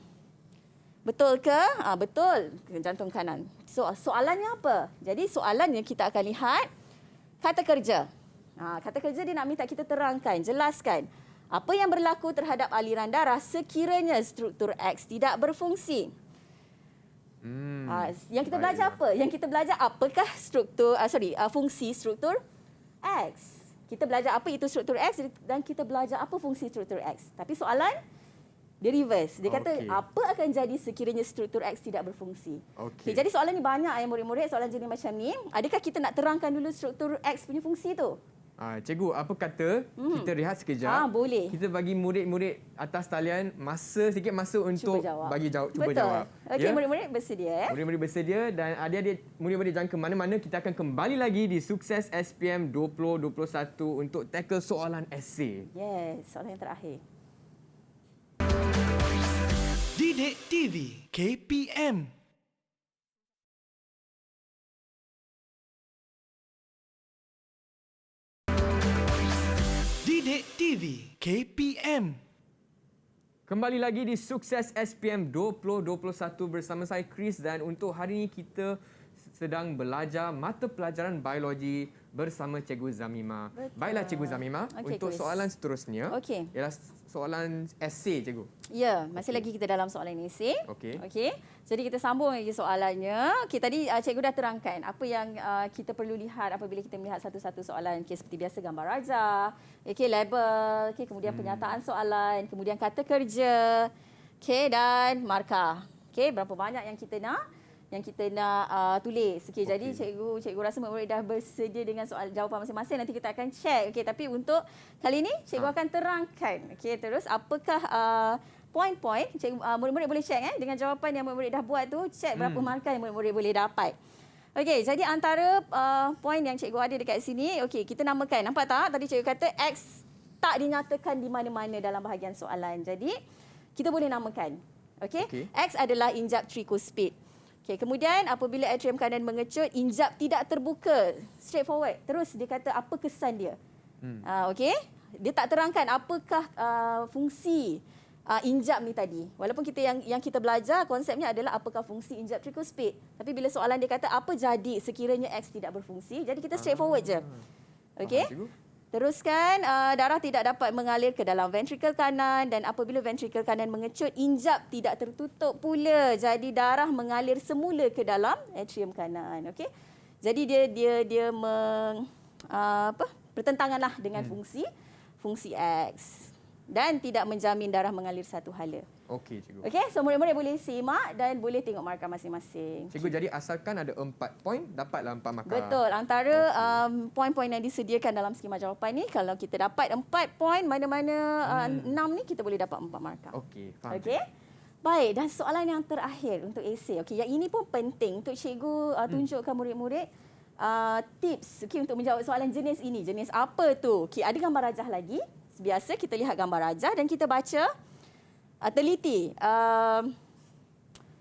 Betul ke? Betul. Jantung kanan. So soalannya apa? Jadi soalannya kita akan lihat kata kerja. Kata kerja dia nak minta kita terangkan, jelaskan apa yang berlaku terhadap aliran darah sekiranya struktur X tidak berfungsi. Yang kita belajar apa? Yang kita belajar apakah fungsi struktur X. Kita belajar apa itu struktur X dan kita belajar apa fungsi struktur X. Tapi soalan dia reverse. Dia kata apa akan jadi sekiranya struktur X tidak berfungsi. Okay, jadi soalan ni banyak murid-murid, soalan jenis macam ni. Adakah kita nak terangkan dulu struktur X punya fungsi tu? Cikgu, apa kata kita rehat sekejap? Boleh. Kita bagi murid-murid atas talian sedikit masa untuk cuba jawab. Okey, murid-murid bersedia. Murid-murid bersedia dan adik-adik murid-murid jangan ke mana-mana. Kita akan kembali lagi di Sukses SPM 2021 untuk tackle soalan esei. Yes, soalan yang terakhir. Didik TV KPM. Didik TV KPM. Kembali lagi di Sukses SPM 2021 bersama saya Chris dan untuk hari ini kita sedang belajar mata pelajaran biologi bersama Cikgu Zamima. Baiklah Cikgu Zamima, untuk Chris, soalan seterusnya ialah soalan esei Cikgu. Ya, masih lagi kita dalam soalan esei. Okey. Jadi kita sambung lagi soalannya. Okey, tadi cikgu dah terangkan apa yang kita perlu lihat apabila kita melihat satu-satu soalan. Okey, seperti biasa gambar rajah, okey, label, okey, kemudian penyataan soalan, kemudian kata kerja, okey, dan markah. Okey, berapa banyak yang kita nak tulis. Okey, jadi cikgu rasa murid dah bersedia dengan soal jawapan masing-masing. Nanti kita akan check. Okey, tapi untuk kali ini cikgu akan terangkan. Okey, terus apakah poin-poin murid-murid boleh check dengan jawapan yang murid-murid dah buat tu, check berapa markah yang murid-murid boleh dapat. Okey, jadi antara poin yang cikgu ada dekat sini, okey, kita namakan. Nampak tak? Tadi cikgu kata X tak dinyatakan di mana-mana dalam bahagian soalan. Jadi kita boleh namakan. Okey. X adalah injap trikospid. Okey, kemudian apabila atrium kanan mengecut, injap tidak terbuka. Straightforward. Terus dia kata apa kesan dia. Okey. Dia tak terangkan apakah fungsi injap ni tadi. Walaupun kita yang kita belajar konsepnya adalah apakah fungsi injap trikospid. Tapi bila soalan dia kata apa jadi sekiranya X tidak berfungsi, jadi kita straightforward je. Okey. Teruskan, darah tidak dapat mengalir ke dalam ventrikel kanan dan apabila ventrikel kanan mengecut, injap tidak tertutup pula. Jadi darah mengalir semula ke dalam atrium kanan. Okey. Jadi dia bertentanganlah dengan fungsi X dan tidak menjamin darah mengalir satu hala. Okey, cikgu. Okey, so murid-murid boleh simak dan boleh tengok markah masing-masing. Cikgu, jadi asalkan ada 4 poin, dapatlah 4 markah. Betul. Antara poin-poin yang disediakan dalam skema jawapan ni, kalau kita dapat 4 poin, mana-mana 6 ni, kita boleh dapat 4 markah. Okey, faham. Okey. Baik, dan soalan yang terakhir untuk esei. Okey, yang ini pun penting untuk cikgu tunjukkan murid-murid tips untuk menjawab soalan jenis ini. Jenis apa tu? Okey, ada gambar rajah lagi. Biasa kita lihat gambar rajah dan kita baca teliti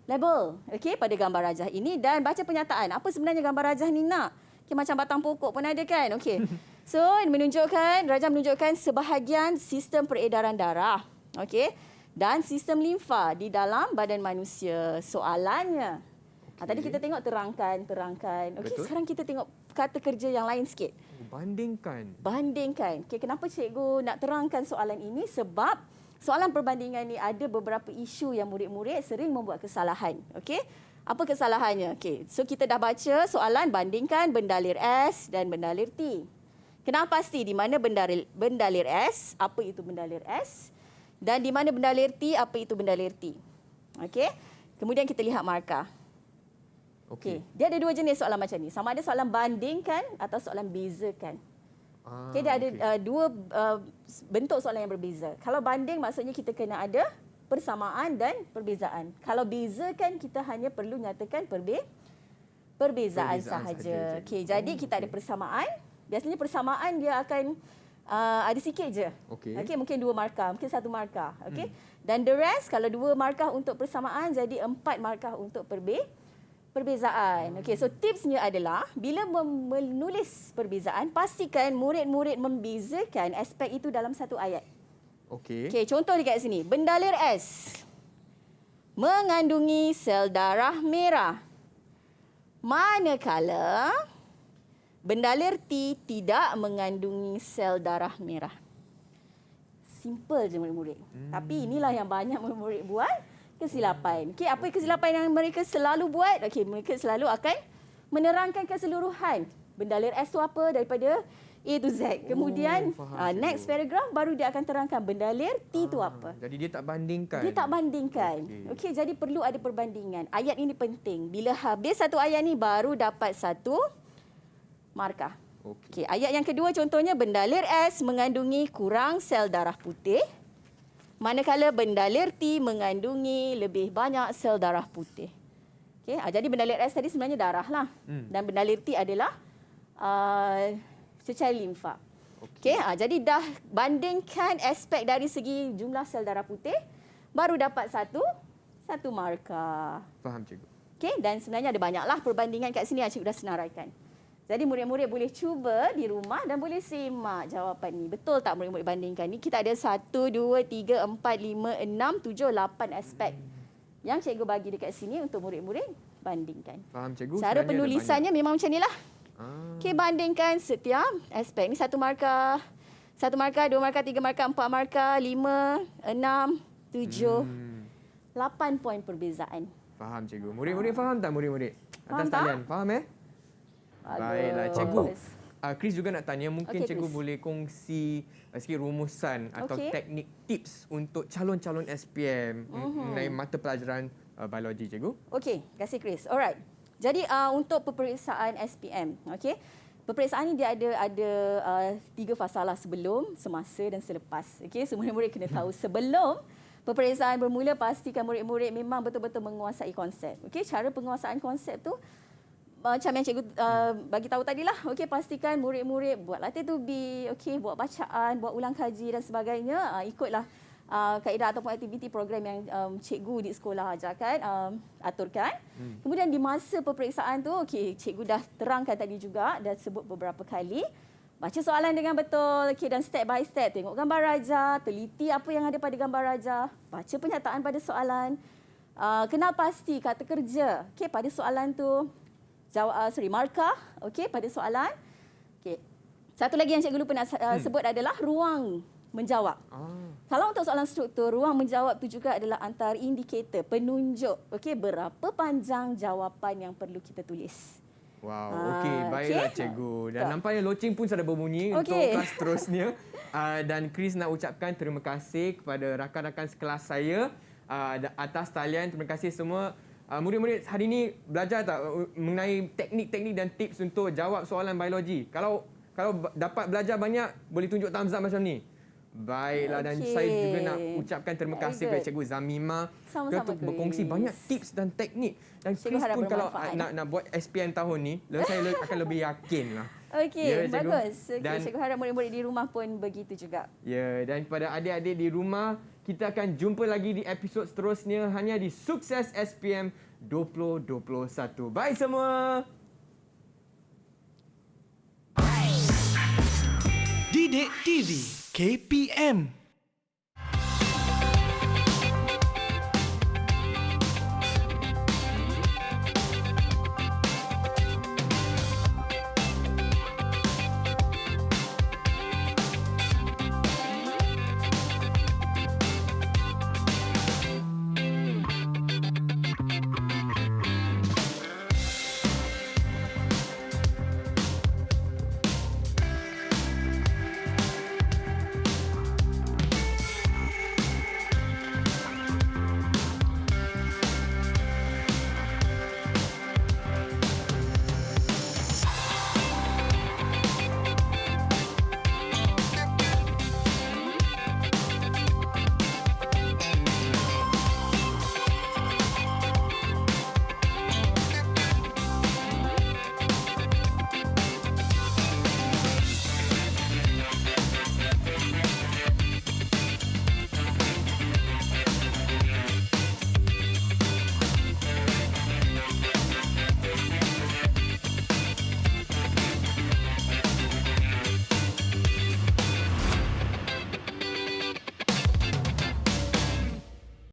label pada gambar rajah ini dan baca penyataan. Apa sebenarnya gambar rajah ni nak? Macam batang pokok pun ada kan? Okey. So, rajah menunjukkan sebahagian sistem peredaran darah. Okey. Dan sistem limfa di dalam badan manusia. Soalannya, tadi kita tengok terangkan. Okey, sekarang kita tengok kata kerja yang lain sikit. Bandingkan. Okey, kenapa cikgu nak terangkan soalan ini? Sebab soalan perbandingan ni ada beberapa isu yang murid-murid sering membuat kesalahan. Okey. Apa kesalahannya? Okey. So kita dah baca soalan bandingkan bendalir S dan bendalir T. Kenapa pasti di mana bendalir S, apa itu bendalir S? Dan di mana bendalir T, apa itu bendalir T? Okey. Kemudian kita lihat markah. Okey. Dia ada 2 jenis soalan macam ni. Sama ada soalan bandingkan atau soalan bezakan. Dia ada 2 bentuk soalan yang berbeza. Kalau banding maksudnya kita kena ada persamaan dan perbezaan. Kalau bezakan kita hanya perlu nyatakan perbezaan sahaja. Okey, jadi kita ada persamaan. Biasanya persamaan dia akan ada sikit je. Okey, mungkin 2 markah, mungkin 1 markah. Okey. Dan the rest kalau 2 markah untuk persamaan jadi 4 markah untuk perbezaan. Okey, so tipsnya adalah bila menulis perbezaan, pastikan murid-murid membezakan aspek itu dalam satu ayat. Okey, contoh dekat sini. Bendalir S mengandungi sel darah merah. Manakala bendalir T tidak mengandungi sel darah merah. Simple je murid-murid. Tapi inilah yang banyak murid-murid buat kesilapan. Okey, apa kesilapan yang mereka selalu buat? Okey, mereka selalu akan menerangkan keseluruhan. Bendalir S tu apa daripada A to Z. Kemudian next paragraph baru dia akan terangkan bendalir T tu apa. Jadi dia tak bandingkan. Okey, jadi perlu ada perbandingan. Ayat ini penting. Bila habis satu ayat ni baru dapat 1 markah. Okey, ayat yang kedua contohnya bendalir S mengandungi kurang sel darah putih. Manakala bendalir T mengandungi lebih banyak sel darah putih. Okey, jadi bendalir S tadi sebenarnya darah lah. Dan bendalir T adalah secara limfa. Okey, jadi dah bandingkan aspek dari segi jumlah sel darah putih, baru dapat satu markah. Faham, cikgu. Okey, dan sebenarnya ada banyaklah perbandingan kat sini yang cikgu dah senaraikan. Jadi murid-murid boleh cuba di rumah dan boleh simak jawapan ni. Betul tak murid-murid bandingkan ni? Kita ada 1, 2, 3, 4, 5, 6, 7, 8 aspek yang cikgu bagi dekat sini untuk murid-murid bandingkan. Faham, cikgu. Cara penulisannya memang macam inilah. Okey, bandingkan setiap aspek. Ni 1 markah, 1 markah, 2 markah, 3 markah, 4 markah, 5, 6, 7, 8 poin perbezaan. Faham, cikgu. Murid-murid faham tak murid-murid? Atas Faham tak? talian, faham Baiklah, cikgu. Chris juga nak tanya, mungkin cikgu Chris boleh kongsi sikit rumusan atau teknik tips untuk calon-calon SPM mengenai mata pelajaran biologi, cikgu. Okey, terima kasih Chris. Alright. Jadi untuk peperiksaan SPM, okey. Peperiksaan ni dia ada 3 fasalah: sebelum, semasa dan selepas. Okey, so murid-murid kena tahu sebelum peperiksaan bermula pastikan murid-murid memang betul-betul menguasai konsep. Okey, cara penguasaan konsep tu macam yang cikgu bagi tahu tadilah. Okey, pastikan murid-murid buat latih tubi, okey, buat bacaan, buat ulang kaji dan sebagainya. Ikutlah kaedah ataupun aktiviti program yang cikgu di sekolah ajarkan, aturkan. Kemudian di masa peperiksaan tu, okey, cikgu dah terangkan tadi juga, dah sebut beberapa kali. Baca soalan dengan betul, okey, dan step by step. Tengok gambar rajah, teliti apa yang ada pada gambar rajah, baca pernyataan pada soalan, kenal pasti kata kerja, okey, pada soalan tu. Markah, okey, pada soalan. Okey. Satu lagi yang cikgu lupa nak sebut adalah ruang menjawab. Kalau untuk soalan struktur, ruang menjawab itu juga adalah antara indikator, penunjuk berapa panjang jawapan yang perlu kita tulis. Wow, okey. Baiklah cikgu. Dan nampaknya loceng pun sudah berbunyi untuk kelas seterusnya. Dan Chris nak ucapkan terima kasih kepada rakan-rakan sekelas saya atas talian. Terima kasih semua. Murid-murid hari ini belajar tak mengenai teknik-teknik dan tips untuk jawab soalan biologi? Kalau dapat belajar banyak, boleh tunjuk thumbs up macam ni. Baiklah, dan saya juga nak ucapkan terima kasih kepada Cikgu Zamima untuk berkongsi banyak tips dan teknik. Dan Chris pun kalau nak buat SPM tahun ni, saya akan lebih yakin lah. Okey, bagus. Dan Cikgu harap murid-murid di rumah pun begitu juga. Ya, dan kepada adik-adik di rumah, kita akan jumpa lagi di episod seterusnya hanya di Sukses SPM 2021. Bye semua! Didik TV KPM